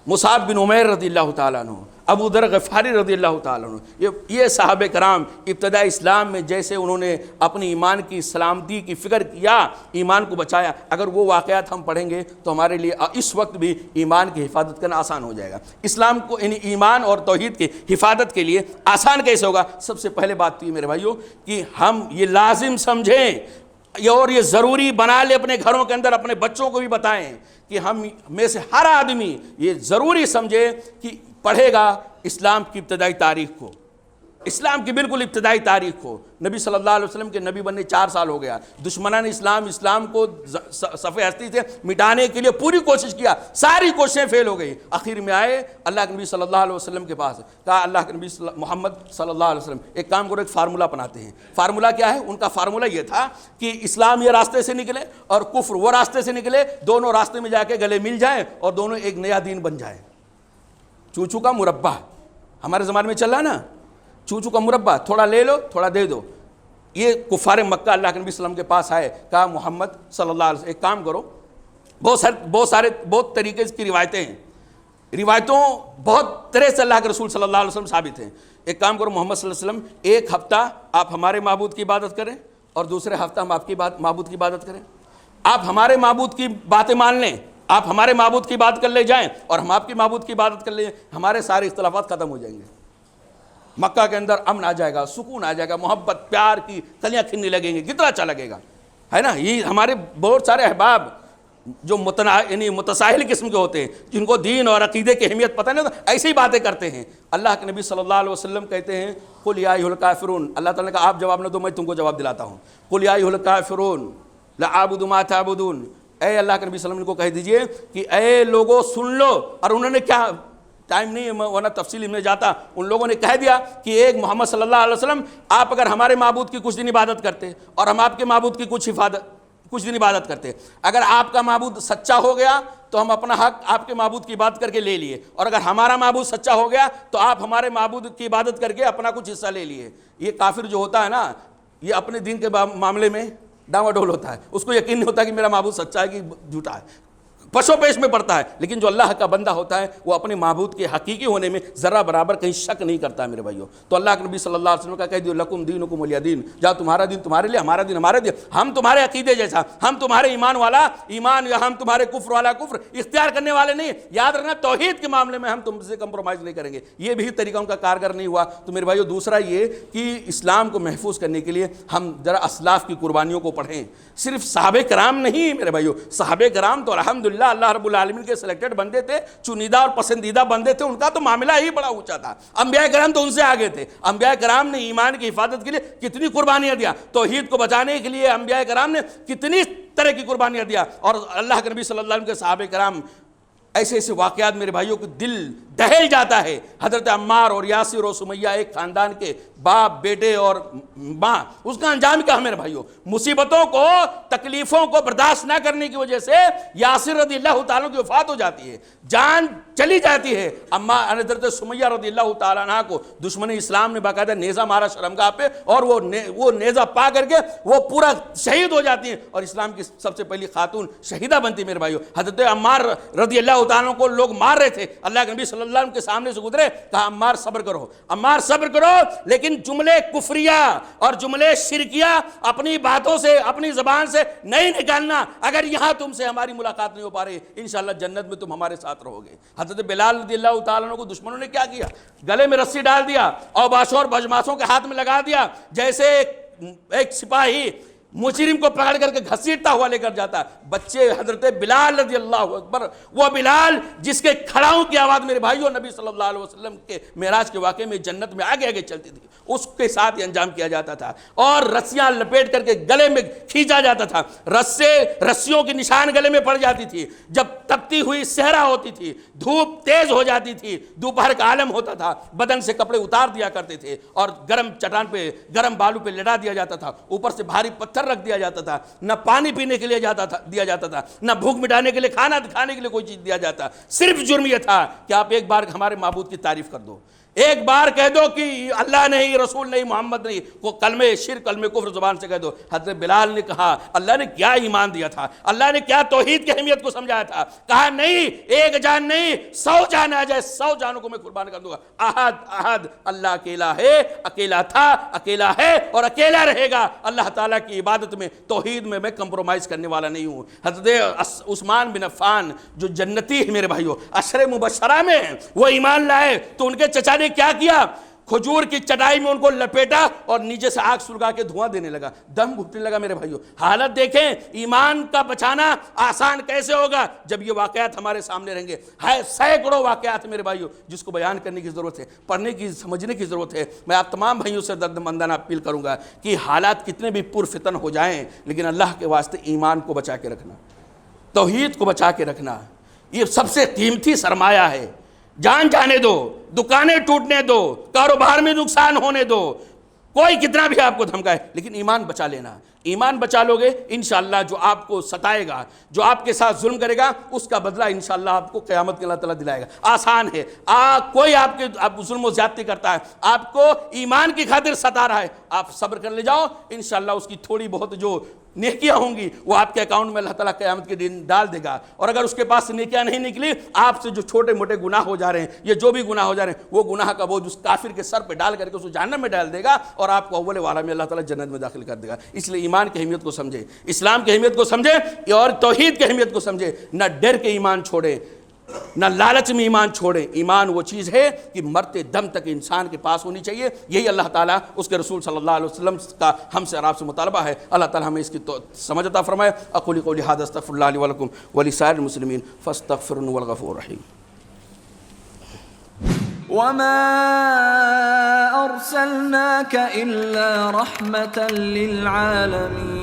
مصعب بن عمیر رضی اللہ تعالیٰ عنہ، ابو ذر غفاری رضی اللہ تعالیٰ عنہ، یہ صحابہ کرام ابتدائی اسلام میں جیسے انہوں نے اپنی ایمان کی سلامتی کی فکر کیا، ایمان کو بچایا، اگر وہ واقعات ہم پڑھیں گے تو ہمارے لیے اس وقت بھی ایمان کی حفاظت کرنا آسان ہو جائے گا۔ اسلام کو یعنی ایمان اور توحید کی حفاظت کے لیے آسان کیسے ہوگا؟ سب سے پہلے بات تو یہ میرے بھائیوں کہ ہم یہ لازم سمجھیں اور یہ ضروری بنا لیں اپنے گھروں کے اندر، اپنے بچوں کو بھی بتائیں کہ ہم میں سے ہر آدمی یہ ضروری سمجھے کہ پڑھے گا اسلام کی ابتدائی تاریخ کو، اسلام کی بالکل ابتدائی تاریخ کو۔ نبی صلی اللہ علیہ وسلم کے نبی بننے 4 سال ہو گیا، دشمنان اسلام کو صفحہ ہستی سے مٹانے کے لیے پوری کوشش کیا، ساری کوششیں فیل ہو گئی، آخر میں آئے اللہ کے نبی صلی اللہ علیہ وسلم کے پاس، کہا اللہ کے نبی محمد صلی اللہ علیہ وسلم ایک کام کرو، ایک فارمولہ بناتے ہیں۔ فارمولہ کیا ہے؟ ان کا فارمولہ یہ تھا کہ اسلام یہ راستے سے نکلے اور کفر وہ راستے سے نکلے، دونوں راستے میں جا کے گلے مل جائیں اور دونوں ایک نیا دین بن جائے۔ چوچو کا مربع ہمارے زمانے میں چل رہا ہے نا، چوچو کا مربع، تھوڑا لے لو تھوڑا دے دو۔ یہ کفار مکہ اللہ کے نبی صلی اللہ علیہ وسلم کے پاس آئے، کہا محمد صلی اللہ علیہ وسلم ایک کام کرو، بہت طریقے کی روایتیں ہیں، روایتوں بہت طرح سے اللہ کے رسول صلی اللہ علیہ وسلم ثابت ہیں۔ ایک کام کرو محمد صلی اللہ علیہ وسلم، ایک ہفتہ آپ ہمارے معبود کی عبادت کریں اور دوسرے ہفتہ ہم آپ کی معبود کی عبادت کریں، آپ ہمارے معبود کی باتیں مان لیں، آپ ہمارے معبود کی بات کر لے جائیں اور ہم آپ کی معبود کی عبادت کر لیں، ہمارے سارے اختلافات ختم ہو جائیں گے، مکہ کے اندر امن آ جائے گا، سکون آ جائے گا، محبت پیار کی کلیاں کھلنے لگیں گے، کتنا اچھا لگے گا، ہے نا۔ یہ ہمارے بہت سارے احباب جو یعنی متساہل قسم کے ہوتے ہیں، جن کو دین اور عقیدے کی اہمیت پتہ نہیں ہوتا، ایسی ہی باتیں کرتے ہیں۔ اللہ کے نبی صلی اللہ علیہ وسلم کہتے ہیں قل یا ایھا الکافرون، اللہ تعالیٰ نے کہا آپ جواب نہ دو، میں تم کو جواب دلاتا ہوں، قل یا ایھا الکافرون لا اعبد ما تعبدون، اے اللہ کے نبی صلی اللہ علیہ وسلم کو کہہ دیجئے کہ اے لوگوں سن لو، اور انہوں نے کیا ٹائم نہیں ہے ورنہ تفصیل میں جاتا. ان لوگوں نے کہہ دیا کہ ایک محمد صلی اللہ علیہ وسلم آپ اگر ہمارے معبود کی کچھ دن عبادت کرتے اور ہم آپ کے معبود کی کچھ دن عبادت کرتے, اگر آپ کا معبود سچا ہو گیا تو ہم اپنا حق آپ کے معبود کی عبادت کر کے لے لیے, اور اگر ہمارا معبود سچا ہو گیا تو آپ ہمارے معبود کی عبادت کر کے اپنا کچھ حصہ لے لیے. یہ کافر جو ہوتا ہے نا, یہ اپنے دین کے معاملے میں ڈاما ڈول ہوتا ہے, اس کو یقین نہیں ہوتا کہ میرا معبود سچا ہے کہ جھوٹا ہے, پشو پیش میں پڑتا ہے. لیکن جو اللہ کا بندہ ہوتا ہے وہ اپنے معبود کے حقیقی ہونے میں ذرہ برابر کہیں شک نہیں کرتا ہے میرے بھائیوں. تو اللہ کے نبی صلی اللہ علیہ وسلم کا کہہ دیو لکم دینکم ولی دین, جاؤ تمہارا دین تمہارے لیے, ہمارا دین ہمارے لیے. ہم تمہارے عقیدے جیسا, ہم تمہارے ایمان والا ایمان یا ہم تمہارے کفر والا کفر اختیار کرنے والے نہیں. یاد رکھنا توحید کے معاملے میں ہم تم سے کمپرومائز نہیں کریں گے. یہ بھی طریقہ ان کا کارگر نہیں ہوا. تو میرے بھائیوں دوسرا یہ کہ اسلام کو محفوظ کرنے کے لیے ہم ذرا اسلاف کی قربانیوں کو پڑھیں. صرف صحابہ کرام نہیں میرے بھائیوں, صحابہ کرام تو الحمدللہ اللہ رب العالمین کے سلیکٹڈ بندے تھے, چنیدہ اور پسندیدہ بندے تھے, ان کا تو معاملہ ہی بڑا اونچا تھا. انبیاء کرام تو ان سے آگے تھے. انبیاء کرام نے ایمان کی حفاظت کے لیے کتنی قربانیاں دیا, توحید کو بچانے کے لیے انبیاء کرام نے کتنی طرح کی قربانیاں دیا. اور اللہ کے نبی صلی اللہ علیہ وسلم کے صحابہ کرام ایسے ایسے واقعات میرے بھائیوں کو دل دہل جاتا ہے. حضرت عمار اور یاسر اور سمیہ ایک خاندان کے باپ بیٹے اور ماں, اس کا انجام کیا ہے میرے بھائیوں؟ مصیبتوں کو تکلیفوں کو برداشت نہ کرنے کی وجہ سے یاسر رضی اللہ تعالیٰ کی وفات ہو جاتی ہے, جان چلی جاتی ہے. اما حضرت سمیہ رضی اللہ تعالیٰ عنہ کو دشمن اسلام نے باقاعدہ نیزہ مارا شرمگاہ پہ, اور وہ نیزہ پا کر کے وہ پورا شہید ہو جاتی ہیں, اور اسلام کی سب سے پہلی خاتون شہیدہ بنتی میرے بھائیوں. حضرت عمار رضی اللہ تعالیٰ کو لوگ مار رہے تھے, اللہ کے نبی صلی اللہ علیہ وسلم کے سامنے سے گزرے, کہا عمار صبر کرو, عمار صبر کرو, لیکن جملے کفریہ اور جملے شرکیہ اپنی باتوں سے اپنی زبان سے نہیں نکالنا. اگر یہاں تم سے ہماری ملاقات نہیں ہو پا رہی, انشاءاللہ جنت میں تم ہمارے ساتھ رہو گے. حضرت بلال رضی اللہ تعالیٰ عنہ کو دشمنوں نے کیا کیا؟ گلے میں رسی ڈال دیا, اوباشوں اور بجماسوں کے ہاتھ میں لگا دیا, جیسے ایک سپاہی مجرم کو پکڑ کر کے گھسیٹتا ہوا لے کر جاتا ہے. بچے حضرت بلال رضی اللہ اکبر, وہ بلال جس کے کھڑاؤں کی آواز میرے بھائیوں نبی صلی اللہ علیہ وسلم کے معراج کے واقعے میں جنت میں آگے آگے چلتی تھی, اس کے ساتھ یہ انجام کیا جاتا تھا. اور رسیاں لپیٹ کر کے گلے میں کھینچا جاتا تھا, رسیوں کی نشان گلے میں پڑ جاتی تھی. جب تپتی ہوئی صحرا ہوتی تھی, دھوپ تیز ہو جاتی تھی, دوپہر کا عالم ہوتا تھا, بدن سے کپڑے اتار دیا کرتے تھے اور گرم چٹان پہ گرم بالو پہ لٹا دیا جاتا تھا, اوپر سے بھاری پتھر رکھ دیا جاتا تھا, نہ پانی پینے کے لیے دیا جاتا تھا, نہ بھوک مٹانے کے لیے کھانا کھانے کے لیے کوئی چیز دیا جاتا. صرف جرم یہ تھا کہ آپ ایک بار ہمارے معبود کی تعریف کر دو, ایک بار کہہ دو کہ اللہ نہیں, رسول نہیں, محمد نہیں, وہ کلمہ شرک کلمہ کفر زبان سے کہہ دو. حضرت بلال نے کہا اللہ نے کیا ایمان دیا تھا, اللہ نے کیا توحید کی اہمیت کو سمجھایا تھا. کہا نہیں, ایک جان نہیں 100 جان آ جائے 100 جانوں کو میں قربان کر دوں گا. احد احد اللہ اکیلا ہے, اکیلا تھا, اکیلا ہے اور اکیلا رہے گا. اللہ تعالیٰ کی عبادت میں توحید میں کمپرومائز کرنے والا نہیں ہوں. حضرت عثمان بن عفان جو جنتی ہے میرے بھائیوں, عشر مبشرہ میں وہ ایمان لائے تو ان کے چچا نے کیا کیا؟ کھجور کی چٹائی میں ان کو لپیٹا اور نیچے سے آگ سلگا کے دھواں دینے لگا, دم گھٹنے لگا میرے بھائیوں. حالت دیکھیں, ایمان کا بچانا آسان کیسے ہوگا جب یہ واقعات ہمارے سامنے رہیں گے. ہے سینکڑوں واقعات میرے بھائیوں جس کو بیان کرنے کی ضرورت ہے, پڑھنے کی, سمجھنے کی ضرورت ہے. میں آپ تمام بھائیوں سے درد مندانہ اپیل کروں گا کہ حالات کتنے بھی پرفتن ہو جائیں, لیکن اللہ کے واسطے ایمان کو بچا کے رکھنا, توحید کو بچا کے رکھنا, یہ سب سے قیمتی سرمایہ ہے. جان جانے دو, دکانیں ٹوٹنے دو, کاروبار میں نقصان ہونے دو, کوئی کتنا بھی آپ کو دھمکائے, لیکن ایمان بچا لینا. ایمان بچا لو گے انشاءاللہ جو آپ کو ستائے گا, جو آپ کے ساتھ ظلم کرے گا, اس کا بدلہ انشاءاللہ آپ کو قیامت کے اللہ تعالیٰ دلائے گا. آسان ہے, کوئی آپ کے ظلم و زیادتی کرتا ہے, آپ کو ایمان کی خاطر ستا رہا ہے, آپ صبر کر لے جاؤ, انشاءاللہ اس کی تھوڑی بہت جو نیکیاں ہوں گی وہ آپ کے اکاؤنٹ میں اللہ تعالیٰ قیامت کے دن ڈال دے گا. اور اگر اس کے پاس نیکیاں نہیں نکلی, آپ سے جو چھوٹے موٹے گناہ ہو جا رہے ہیں, یہ جو بھی گناہ ہو جا رہے ہیں, وہ گناہ کا بوجھ اس کافر کے سر پہ ڈال کر کے اس کو جہنم میں ڈال دے گا, اور آپ کو اول والا میں اللہ تعالیٰ جنت میں داخل کر دے گا. اس لیے ایمان کی اہمیت کو سمجھے, اسلام کی اہمیت کو سمجھے اور توحید کی اہمیت کو سمجھے. نہ ڈر کے ایمان چھوڑے, نہ لالچ میں ایمان چھوڑیں. ایمان وہ چیز ہے کہ مرتے دم تک انسان کے پاس ہونی چاہیے. یہی اللہ تعالیٰ, اس کے رسول صلی اللہ علیہ وسلم کا ہم سے اور آپ سے مطالبہ ہے. اللہ تعالیٰ ہمیں اس کی سمجھ عطا فرمائے. اقول قولی ھذا استغفر اللہ لی ولکم ولسائر المسلمین فاستغفروہ هو الغفور الرحیم. وما أرسلناك إلا رحمة للعالمين